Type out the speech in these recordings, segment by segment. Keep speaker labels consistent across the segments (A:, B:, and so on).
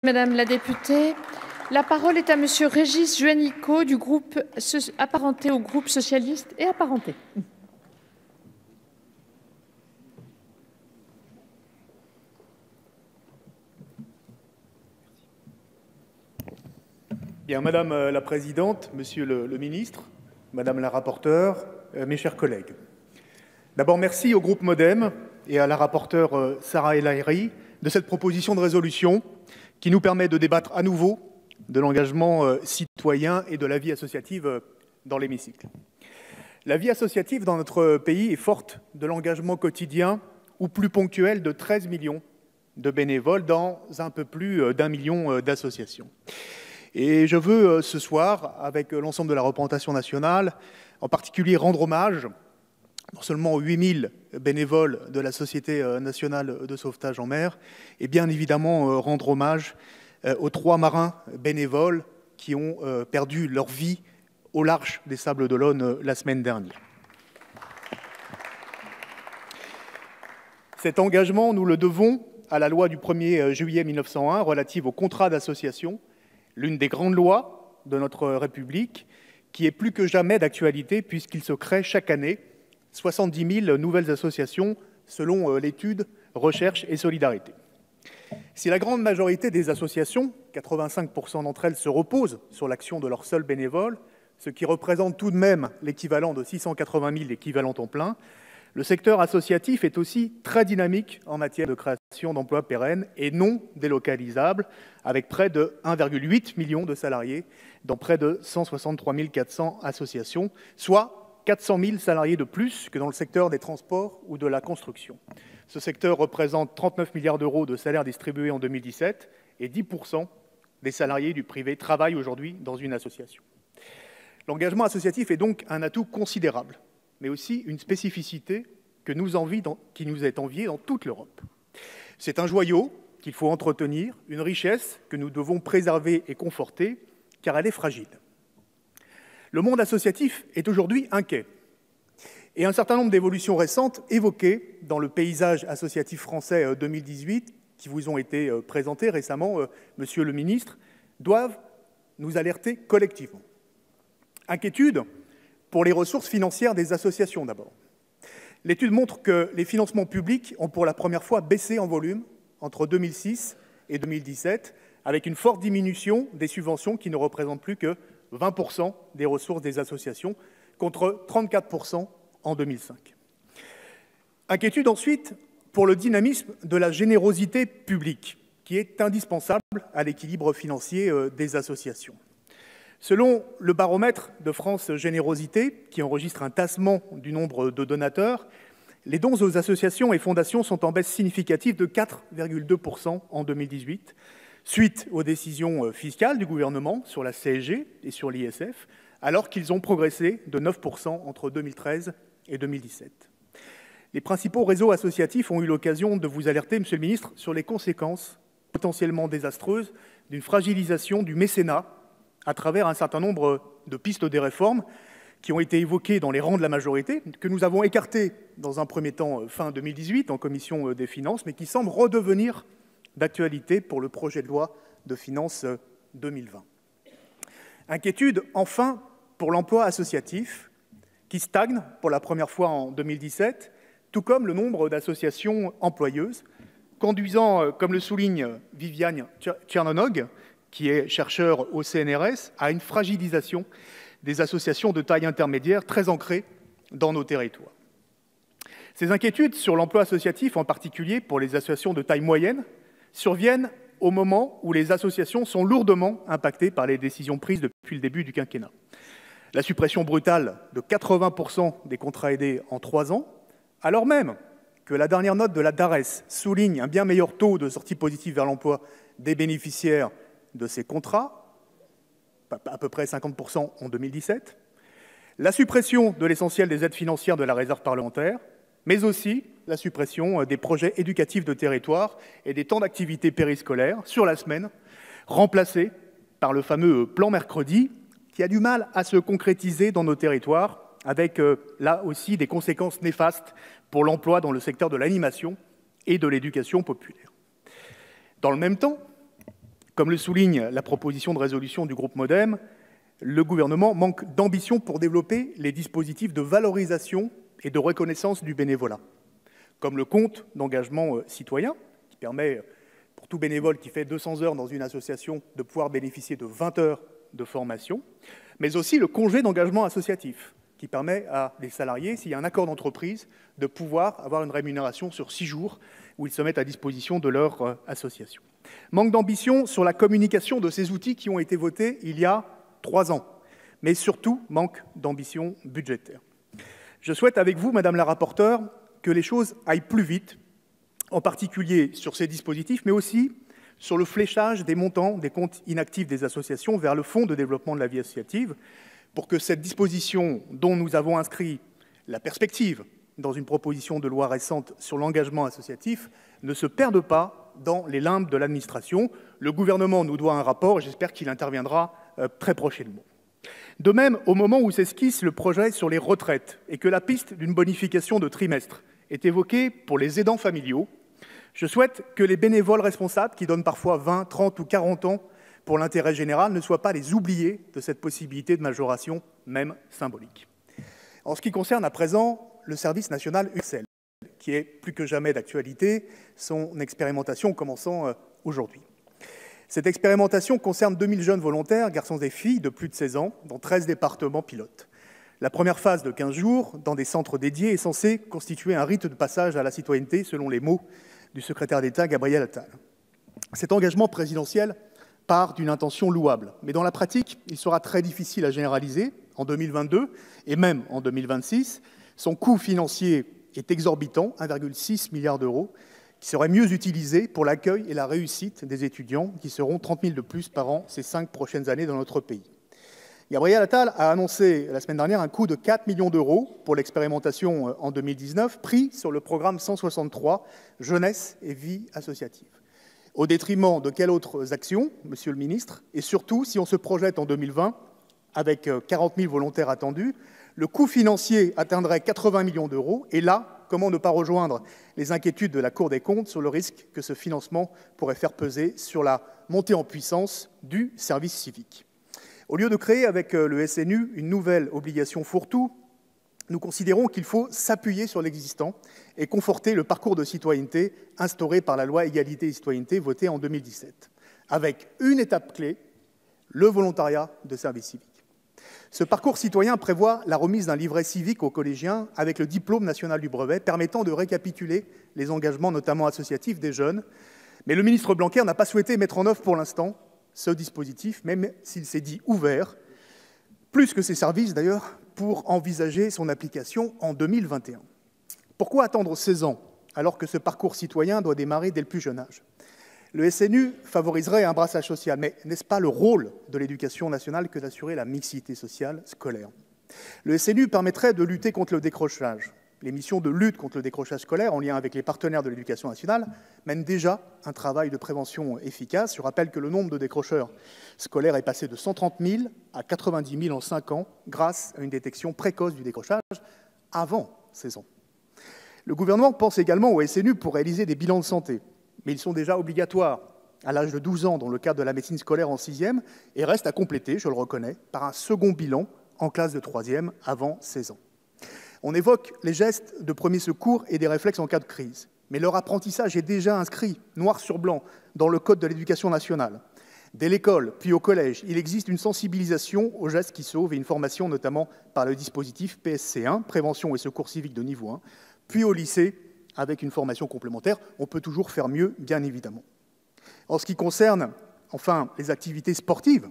A: Madame la députée, la parole est à Monsieur Régis Juanico du groupe apparenté au groupe socialiste et apparenté.
B: Bien, Madame la Présidente, Monsieur le Ministre, Madame la Rapporteure, mes chers collègues. D'abord, merci au groupe MoDem et à la rapporteure Sarah El Haïry de cette proposition de résolution qui nous permet de débattre à nouveau de l'engagement citoyen et de la vie associative dans l'hémicycle. La vie associative dans notre pays est forte de l'engagement quotidien ou plus ponctuel de 13 millions de bénévoles dans un peu plus d'1 million d'associations. Et je veux ce soir, avec l'ensemble de la représentation nationale, en particulier rendre hommage non seulement aux 8000 bénévoles de la Société nationale de sauvetage en mer, et bien évidemment rendre hommage aux 3 marins bénévoles qui ont perdu leur vie au large des Sables d'Olonne la semaine dernière. Cet engagement, nous le devons à la loi du 1er juillet 1901 relative au contrat d'association, l'une des grandes lois de notre République, qui est plus que jamais d'actualité puisqu'il se crée chaque année 70 000 nouvelles associations selon l'étude Recherche et Solidarité. Si la grande majorité des associations, 85% d'entre elles, se reposent sur l'action de leurs seuls bénévoles, ce qui représente tout de même l'équivalent de 680 000 équivalents temps plein, le secteur associatif est aussi très dynamique en matière de création d'emplois pérennes et non délocalisables, avec près de 1,8 million de salariés dans près de 163 400 associations, soit 400 000 salariés de plus que dans le secteur des transports ou de la construction. Ce secteur représente 39 milliards d'euros de salaires distribués en 2017 et 10% des salariés du privé travaillent aujourd'hui dans une association. L'engagement associatif est donc un atout considérable, mais aussi une spécificité qui nous est enviée dans toute l'Europe. C'est un joyau qu'il faut entretenir, une richesse que nous devons préserver et conforter, car elle est fragile. Le monde associatif est aujourd'hui inquiet, et un certain nombre d'évolutions récentes évoquées dans le paysage associatif français 2018, qui vous ont été présentées récemment, Monsieur le Ministre, doivent nous alerter collectivement. Inquiétude pour les ressources financières des associations d'abord. L'étude montre que les financements publics ont pour la première fois baissé en volume entre 2006 et 2017, avec une forte diminution des subventions qui ne représentent plus que 20% des ressources des associations, contre 34% en 2005. Inquiétude ensuite pour le dynamisme de la générosité publique, qui est indispensable à l'équilibre financier des associations. Selon le baromètre de France Générosité, qui enregistre un tassement du nombre de donateurs, les dons aux associations et fondations sont en baisse significative de 4,2% en 2018, suite aux décisions fiscales du gouvernement sur la CSG et sur l'ISF, alors qu'ils ont progressé de 9% entre 2013 et 2017. Les principaux réseaux associatifs ont eu l'occasion de vous alerter, Monsieur le Ministre, sur les conséquences potentiellement désastreuses d'une fragilisation du mécénat à travers un certain nombre de pistes des réformes qui ont été évoquées dans les rangs de la majorité, que nous avons écartées dans un premier temps fin 2018 en commission des finances, mais qui semblent redevenir d'actualité pour le projet de loi de finances 2020. Inquiétude, enfin, pour l'emploi associatif, qui stagne pour la première fois en 2017, tout comme le nombre d'associations employeuses, conduisant, comme le souligne Viviane Tchernonog, qui est chercheur au CNRS, à une fragilisation des associations de taille intermédiaire très ancrées dans nos territoires. Ces inquiétudes sur l'emploi associatif, en particulier pour les associations de taille moyenne, surviennent au moment où les associations sont lourdement impactées par les décisions prises depuis le début du quinquennat. La suppression brutale de 80% des contrats aidés en 3 ans, alors même que la dernière note de la DARES souligne un bien meilleur taux de sortie positive vers l'emploi des bénéficiaires de ces contrats, à peu près 50% en 2017, la suppression de l'essentiel des aides financières de la réserve parlementaire, mais aussi la suppression des projets éducatifs de territoire et des temps d'activité périscolaire sur la semaine, remplacés par le fameux plan mercredi, qui a du mal à se concrétiser dans nos territoires, avec là aussi des conséquences néfastes pour l'emploi dans le secteur de l'animation et de l'éducation populaire. Dans le même temps, Comme le souligne la proposition de résolution du groupe MODEM, le gouvernement manque d'ambition pour développer les dispositifs de valorisation et de reconnaissance du bénévolat, comme le compte d'engagement citoyen, qui permet pour tout bénévole qui fait 200 heures dans une association de pouvoir bénéficier de 20 heures de formation, mais aussi le congé d'engagement associatif, qui permet à des salariés, s'il y a un accord d'entreprise, de pouvoir avoir une rémunération sur 6 jours où ils se mettent à disposition de leur association. Manque d'ambition sur la communication de ces outils qui ont été votés il y a 3 ans, mais surtout manque d'ambition budgétaire. Je souhaite avec vous, Madame la rapporteure, que les choses aillent plus vite, en particulier sur ces dispositifs, mais aussi sur le fléchage des montants des comptes inactifs des associations vers le Fonds de développement de la vie associative, pour que cette disposition dont nous avons inscrit la perspective dans une proposition de loi récente sur l'engagement associatif ne se perde pas dans les limbes de l'administration. Le gouvernement nous doit un rapport et j'espère qu'il interviendra très prochainement. De même, au moment où s'esquisse le projet sur les retraites et que la piste d'une bonification de trimestre est évoquée pour les aidants familiaux, je souhaite que les bénévoles responsables, qui donnent parfois 20, 30 ou 40 ans pour l'intérêt général, ne soient pas les oubliés de cette possibilité de majoration, même symbolique. En ce qui concerne à présent le service national universel, qui est plus que jamais d'actualité, son expérimentation commençant aujourd'hui. Cette expérimentation concerne 2000 jeunes volontaires, garçons et filles de plus de 16 ans, dans 13 départements pilotes. La première phase de 15 jours, dans des centres dédiés, est censée constituer un rite de passage à la citoyenneté, selon les mots du secrétaire d'État Gabriel Attal. Cet engagement présidentiel part d'une intention louable, mais dans la pratique, il sera très difficile à généraliser en 2022 et même en 2026. Son coût financier est exorbitant, 1,6 milliard d'euros, qui serait mieux utilisé pour l'accueil et la réussite des étudiants, qui seront 30 000 de plus par an ces 5 prochaines années dans notre pays. Gabriel Attal a annoncé la semaine dernière un coût de 4 millions d'euros pour l'expérimentation en 2019, pris sur le programme 163 « Jeunesse et vie associative ». Au détriment de quelles autres actions, Monsieur le Ministre? Et surtout, si on se projette en 2020, avec 40 000 volontaires attendus, le coût financier atteindrait 80 millions d'euros. Et là, comment ne pas rejoindre les inquiétudes de la Cour des comptes sur le risque que ce financement pourrait faire peser sur la montée en puissance du service civique? Au lieu de créer avec le SNU une nouvelle obligation fourre-tout, nous considérons qu'il faut s'appuyer sur l'existant et conforter le parcours de citoyenneté instauré par la loi Égalité et Citoyenneté votée en 2017, avec une étape clé, le volontariat de service civique. Ce parcours citoyen prévoit la remise d'un livret civique aux collégiens avec le diplôme national du brevet permettant de récapituler les engagements, notamment associatifs, des jeunes. Mais le ministre Blanquer n'a pas souhaité mettre en œuvre pour l'instant ce dispositif, même s'il s'est dit ouvert, plus que ses services d'ailleurs, pour envisager son application en 2021. Pourquoi attendre 16 ans, alors que ce parcours citoyen doit démarrer dès le plus jeune âge? Le SNU favoriserait un brassage social, mais n'est-ce pas le rôle de l'éducation nationale que d'assurer la mixité sociale scolaire? Le SNU permettrait de lutter contre le décrochage. Les missions de lutte contre le décrochage scolaire, en lien avec les partenaires de l'éducation nationale, mènent déjà un travail de prévention efficace. Je rappelle que le nombre de décrocheurs scolaires est passé de 130 000 à 90 000 en 5 ans, grâce à une détection précoce du décrochage avant 16 ans. Le gouvernement pense également au SNU pour réaliser des bilans de santé, mais ils sont déjà obligatoires à l'âge de 12 ans dans le cadre de la médecine scolaire en 6e et restent à compléter, je le reconnais, par un second bilan en classe de 3e avant 16 ans. On évoque les gestes de premier secours et des réflexes en cas de crise, mais leur apprentissage est déjà inscrit, noir sur blanc, dans le Code de l'éducation nationale. Dès l'école, puis au collège, il existe une sensibilisation aux gestes qui sauvent et une formation notamment par le dispositif PSC1, Prévention et secours civique de niveau 1, puis au lycée, avec une formation complémentaire. On peut toujours faire mieux, bien évidemment. En ce qui concerne, enfin, les activités sportives,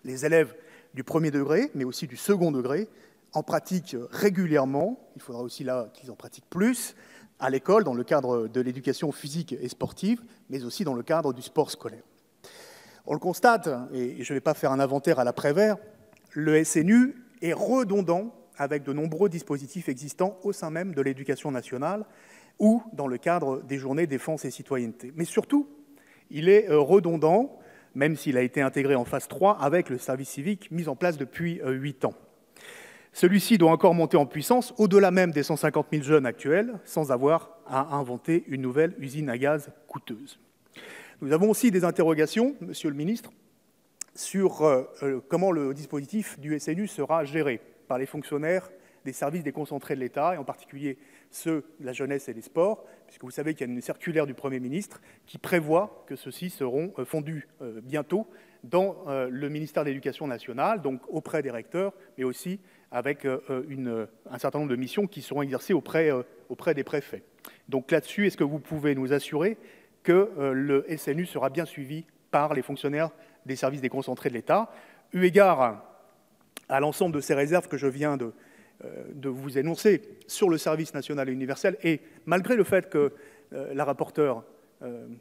B: les élèves du premier degré, mais aussi du second degré, en pratiquent régulièrement, il faudra aussi là qu'ils en pratiquent plus, à l'école, dans le cadre de l'éducation physique et sportive, mais aussi dans le cadre du sport scolaire. On le constate, et je ne vais pas faire un inventaire à la Prévert, le SNU est redondant avec de nombreux dispositifs existants au sein même de l'éducation nationale ou dans le cadre des journées défense et citoyenneté. Mais surtout, il est redondant, même s'il a été intégré en phase 3 avec le service civique mis en place depuis 8 ans. Celui-ci doit encore monter en puissance au-delà même des 150 000 jeunes actuels, sans avoir à inventer une nouvelle usine à gaz coûteuse. Nous avons aussi des interrogations, Monsieur le Ministre, sur comment le dispositif du SNU sera géré par les fonctionnaires des services déconcentrés de l'État, et en particulier ceux de la jeunesse et des sports, puisque vous savez qu'il y a une circulaire du Premier ministre qui prévoit que ceux-ci seront fondus bientôt dans le ministère de l'Éducation nationale, donc auprès des recteurs, mais aussi avec un certain nombre de missions qui seront exercées auprès des préfets. Donc là-dessus, est-ce que vous pouvez nous assurer que le SNU sera bien suivi par les fonctionnaires des services déconcentrés de l'État, eu égard à l'ensemble de ces réserves que je viens de vous énoncer sur le service national et universel, et malgré le fait que la rapporteure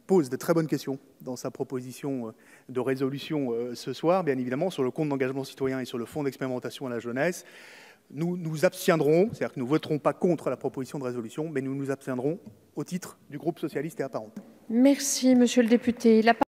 B: pose de très bonnes questions dans sa proposition de résolution ce soir, bien évidemment, sur le compte d'engagement citoyen et sur le fonds d'expérimentation à la jeunesse, nous nous abstiendrons, c'est-à-dire que nous ne voterons pas contre la proposition de résolution, mais nous nous abstiendrons au titre du groupe socialiste et apparentés.
A: Merci, monsieur le député.